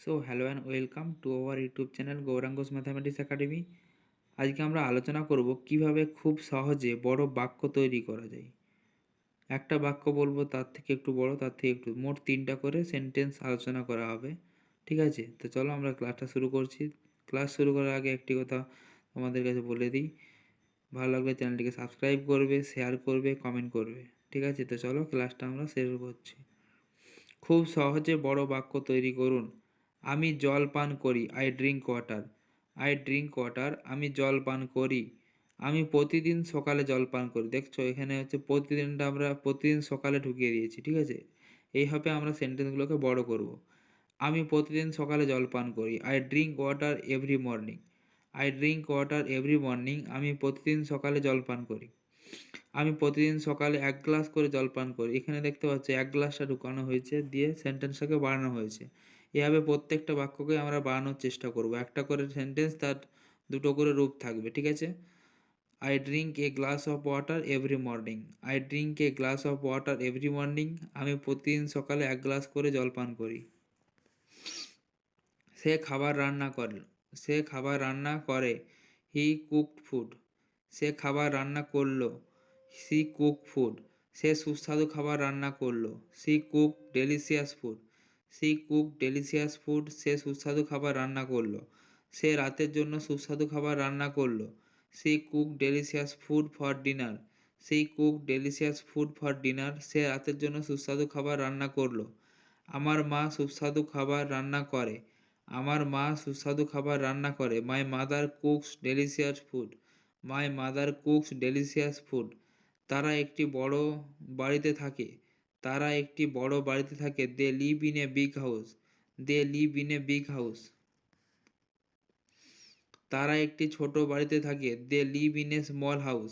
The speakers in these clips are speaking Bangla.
So hello and welcome to our YouTube channel Gauranga's mathematics academy. আজকে আমরা আলোচনা করব কিভাবে খুব সহজে বড় বাক্য তৈরি করা যায়। একটা বাক্য বলবো, তার থেকে একটু বড়, তার থেকে একটু, মোট 3টা করে সেন্টেন্স আলোচনা করা হবে। ঠিক আছে, তো চলো আমরা ক্লাসটা শুরু করছি। ক্লাস শুরু করার আগে একটি কথা তোমাদের কাছে বলে দিই, ভালো লাগলে চ্যানেলটিকে সাবস্ক্রাইব করবে, শেয়ার করবে, কমেন্ট করবে। ঠিক আছে, তো চলো ক্লাসটা আমরা শুরু করছি। খুব সহজে বড় বাক্য তৈরি করুন। আমি জল পান করি, I drink water. I drink water, আমি জল পান করি। আমি প্রতিদিন সকালে জল পান করি। দেখছো এখানে হচ্ছে প্রতিদিনটা আমরা প্রতিদিন সকালে ঢুকিয়ে দিয়েছি। ঠিক আছে, এইভাবে আমরা সেন্টেন্সগুলোকে বড় করব। আমি প্রতিদিন সকালে জল পান করি, I drink water every morning. I drink water every morning, আমি প্রতিদিন সকালে জল পান করি। আমি প্রতিদিন সকালে 1 গ্লাস করে জল পান করি। এখানে দেখতে পাচ্ছি 1 গ্লাসটা ঢুকানো হয়েছে, দিয়ে সেন্টেন্সটাকে বাড়ানো হয়েছে। এভাবে প্রত্যেকটা বাক্যকে আমরা বাড়ানোর চেষ্টা করব। একটা করে সেন্টেন্স, তার দুটো করে রূপ থাকবে। ঠিক আছে, I drink a glass of water every morning. I drink a glass of water every morning, আমি প্রতিদিন সকালে 1 গ্লাস করে জল পান করি। সে খাবার রান্না করে। সে খাবার রান্না করে, হি কুকড ফুড। সে খাবার রান্না করলো, সি কুক ফুড। সে সুস্বাদু খাবার রান্না করলো, she cook delicious food. She cook delicious food, সে সুস্বাদু খাবার রান্না করলো। সে রাতের জন্য সুস্বাদু খাবার রান্না করলো, she cook delicious food for dinner. She cook delicious food for dinner, সে রাতের জন্য সুস্বাদু খাবার রান্না করলো। আমার মা সুস্বাদু খাবার রান্না করে। আমার মা সুস্বাদু খাবার রান্না করে, my mother cooks delicious food. My mother cooks delicious food. তারা একটি বড় বাড়িতে থাকে। তারা একটি বড় বাড়িতে থাকে, they live in a big house. They live in a big house. তারা একটি ছোট বাড়িতে থাকে, they live in a small house.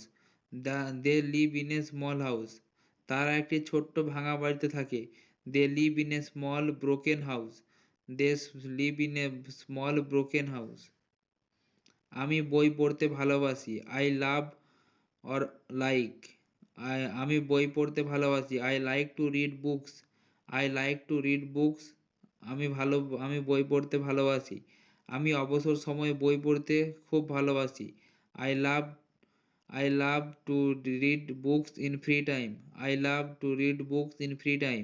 They live in a small house. তারা একটি ছোট্ট ভাঙা বাড়িতে থাকে, they live in a small broken house. They live in a small broken house. আমি বই পড়তে ভালোবাসি, আই লাভ অর লাইক। আমি বই পড়তে ভালোবাসি, I like to read books. I like to read books. আমি বই পড়তে ভালোবাসি। আমি অবসর সময়ে বই পড়তে খুব ভালোবাসি, I love I love to read books in free time. I love to read books in free time.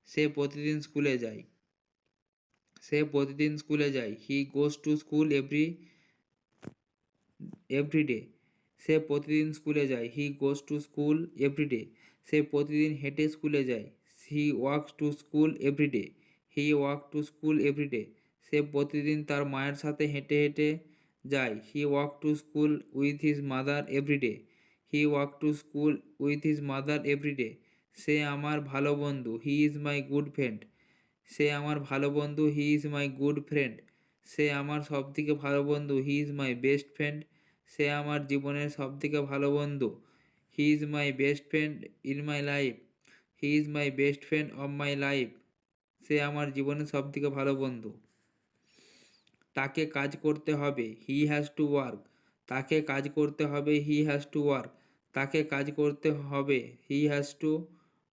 সে প্রতিদিন স্কুলে যায়। সে প্রতিদিন স্কুলে যায়, he goes to school everyday. সে প্রতিদিন স্কুলে যায়, he goes to school everyday. সে প্রতিদিন হেঁটে স্কুলে যায়, he walks to school everyday. He walk to school everyday. সে প্রতিদিন তার মায়ের সাথে হেঁটে হেঁটে যায়, he walk to school with his mother everyday. He walk to school with his mother everyday. সে আমার ভালো বন্ধু, he is my good friend. সে আমার ভালো বন্ধু, he is my good friend. সে আমার সবথেকে ভালো বন্ধু, he is my best friend. সে আমার জীবনের সবথেকে ভালো বন্ধু, he is my best friend in my life. He is my best friend of my life. সে আমার জীবনের সবথেকে ভালো বন্ধু। তাকে কাজ করতে হবে, হি হ্যাজ টু ওয়ার্ক। তাকে কাজ করতে হবে, হি হ্যাজ টু ওয়ার্ক। তাকে কাজ করতে হবে, he has to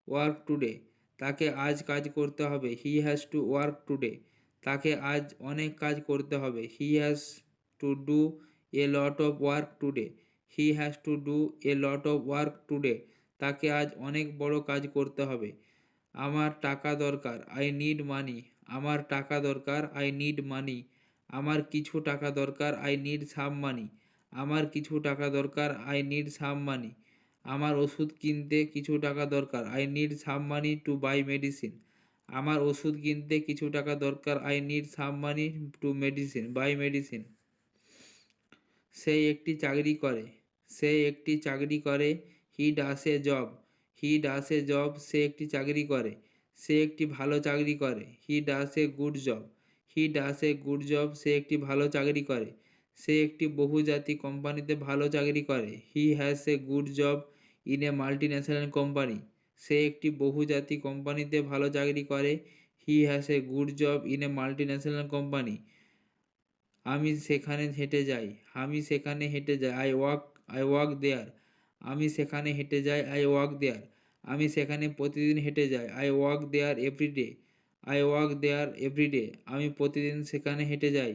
work today. তাকে আজ কাজ করতে হবে, he has to work today. তাকে আজ অনেক কাজ করতে হবে, he has to do a lot of work today. He has to do a lot of work today. তাকে আজ অনেক বড় কাজ করতে হবে। আমার টাকা দরকার, আই নিড মানি। আমার টাকা দরকার, আই নিড মানি। আমার কিছু টাকা দরকার, আই নিড সাম মানি। আমার কিছু টাকা দরকার, আই নিড সাম মানি। আমার ওষুধ কিনতে কিছু টাকা দরকার, I need some money to buy medicine. আমার ওষুধ কিনতে কিছু টাকা দরকার, I need some money to buy medicine. সে একটি চাকরি করে। সে একটি চাকরি করে, he does A job. He does A job, সে একটি চাকরি করে। সে একটি ভালো চাকরি করে, he does a good job. He does a good job, সে একটি ভালো চাকরি করে। সে একটি বহুজাতিক কোম্পানিতে ভালো চাকরি করে, he has a good job in a multinational company. সে একটি বহুজাতিক কোম্পানিতে ভালো চাকরি করে, he has a good job in a multinational company. আমি সেখানে হেঁটে যাই। আমি সেখানে হেঁটে যাই, আই ওয়াক দেয়ার। আমি সেখানে হেঁটে যাই, আই ওয়াক দেয়ার। আমি সেখানে প্রতিদিন হেঁটে যাই, I walk there everyday. I walk there everyday, আমি প্রতিদিন সেখানে হেঁটে যাই,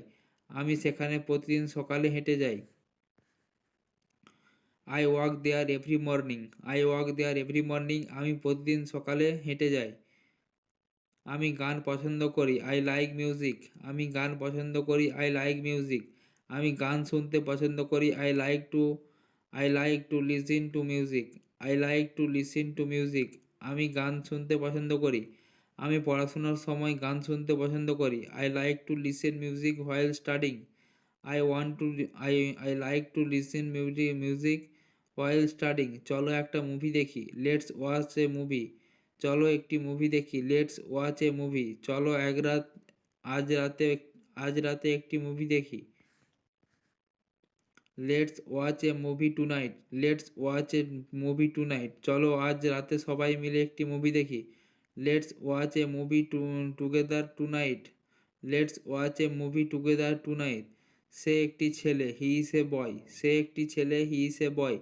আমি সেখানে প্রতিদিন সকালে হেঁটে যাই। I walk there every morning, I walk there every morning, আমি প্রতিদিন সকালে হেঁটে যাই। আমি গান পছন্দ করি, আই লাইক মিউজিক, আমি গান পছন্দ করি, আই লাইক মিউজিক, আমি গান শুনতে পছন্দ করি, I like to listen to music, I like to listen to music, আমি গান শুনতে পছন্দ করি, আমি পড়াশোনার সময় গান শুনতে পছন্দ করি, I like to listen music while studying, I want two I I like to listen music while studying. চলো একটা মুভি দেখি, লেটস ওয়াচ এ মুভি, চলো একটি মুভি দেখি, লেটস ওয়াচ এ মুভি, চলো আজ রাতে আজ রাতে একটি মুভি দেখি, let's watch a movie tonight, let's watch a movie tonight, চলো আজ রাতে সবাই মিলে একটি মুভি দেখি, let's watch a movie together tonight, let's watch a movie together tonight. সে একটি ছেলে, হি ইজ এ বয়, সে একটি ছেলে, হি ইজ এ বয়,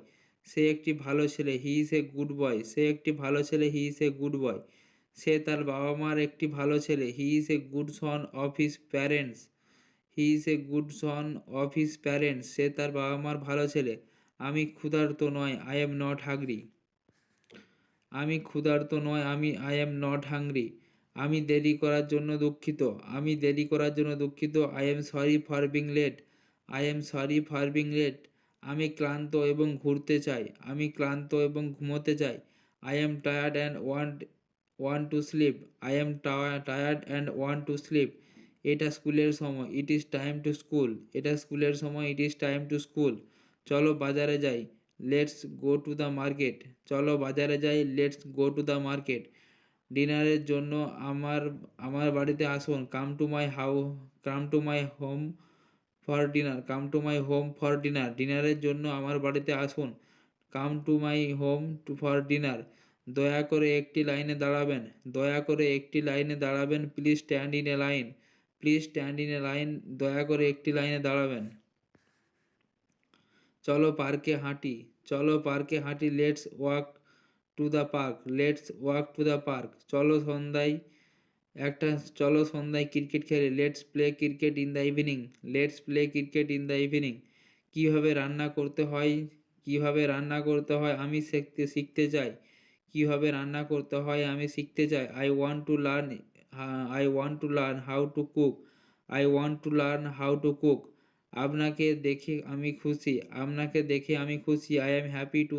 সে একটি ভালো ছেলে, he is a good boy, সে একটি ভালো ছেলে, he is a good boy, সে তার বাবা মার একটি ভালো ছেলে, he is a good son of his parents, he is a good son of his parents, সে তার বাবা মার ভালো ছেলে। আমি ক্ষুধার্ত নয়, আই এম নট হাংরি, আমি ক্ষুধার্ত নয়, আই এম নট হাংরি। আমি দেরি করার জন্য দুঃখিত, আমি দেরি করার জন্য দুঃখিত, I am sorry for being late, I am sorry for being late. আমি ক্লান্ত এবং ঘুরতে চাই, আমি ক্লান্ত এবং ঘুমোতে চাই, I am tired and want to sleep, I am tired and want to sleep. এটা স্কুলের সময়, it is time to school, এটা স্কুলের সময়, it is time to school. চলো বাজারে যাই, let's go to the market, চলো বাজারে যাই, let's go to the market. ডিনারের জন্য আমার আমার বাড়িতে আসুন, come to my home for dinner, come to my home for dinner, ডিনারের জন্য আমার বাড়িতে আসুন, come to my home for dinner. দয়া করে একটি লাইনে দাঁড়াবেন, দয়া করে একটি লাইনে দাঁড়াবেন, please stand in a line, please stand in a line, দয়া করে একটি লাইনে দাঁড়াবেন। চলো পার্কে হাঁটি, চলো পার্কে হাঁটি, let's walk to the park, let's walk to the park. একটা চলো সন্ধ্যায় ক্রিকেট খেলে, let's play cricket in the evening, let's play cricket in the evening. কীভাবে রান্না করতে হয়, কীভাবে রান্না করতে হয় আমি শিখতে চাই, কীভাবে রান্না করতে হয় আমি শিখতে চাই, I want to learn how to cook, I want to learn how to cook. আপনাকে দেখে আমি খুশি, আপনাকে দেখে আমি খুশি, I am happy to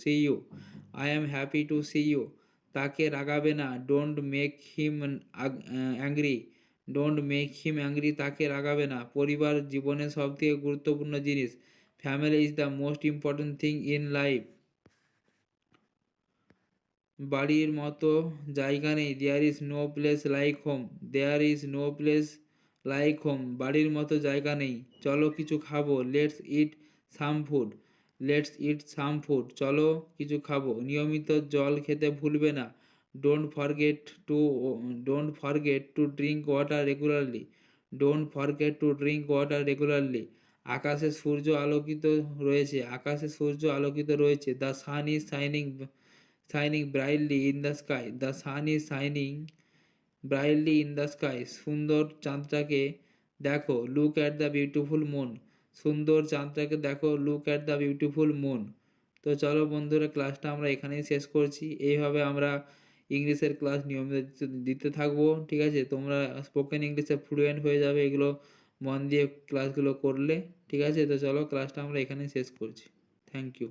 see you, I am happy to see you. তাকে রাগাবে না, don't make him angry, don't make him angry, তাকে রাগাবে না। পরিবার জীবনের সবথেকে গুরুত্বপূর্ণ জিনিস, family is the most important thing in life. বাড়ির মতো জায়গা নেই, দেয়ার is no place like home, there is no place like home, বাড়ির মতো জায়গা নেই। চলো কিছু খাবো, let's eat some food, let's eat some food, চলো কিছু খাবো। নিয়মিত জল খেতে ভুলবে না, don't forget to don't forget to drink water regularly, don't forget to drink water regularly. আকাশে সূর্য আলোকিত রয়েছে, আকাশে সূর্য আলোকিত রয়েছে, the sun is shining brightly in the sky, the sun is shining brightly in the sky. সুন্দর চাঁদটাকে দেখো, look at the beautiful moon, সুন্দর চাঁদটাকে দেখো, look at the beautiful moon. তো চলো বন্ধুরা, ক্লাসটা আমরা এখানেই শেষ করছি। এইভাবে আমরা ইংলিশের ক্লাস নিয়মিত দিতে থাকবো, ঠিক আছে? তোমরা স্পোকেন ইংলিশে ফ্লুয়েন্ট হয়ে যাবে এগুলো মন দিয়ে ক্লাসগুলো করলে, ঠিক আছে? তো চলো ক্লাসটা আমরা এখানেই শেষ করছি। Thank you.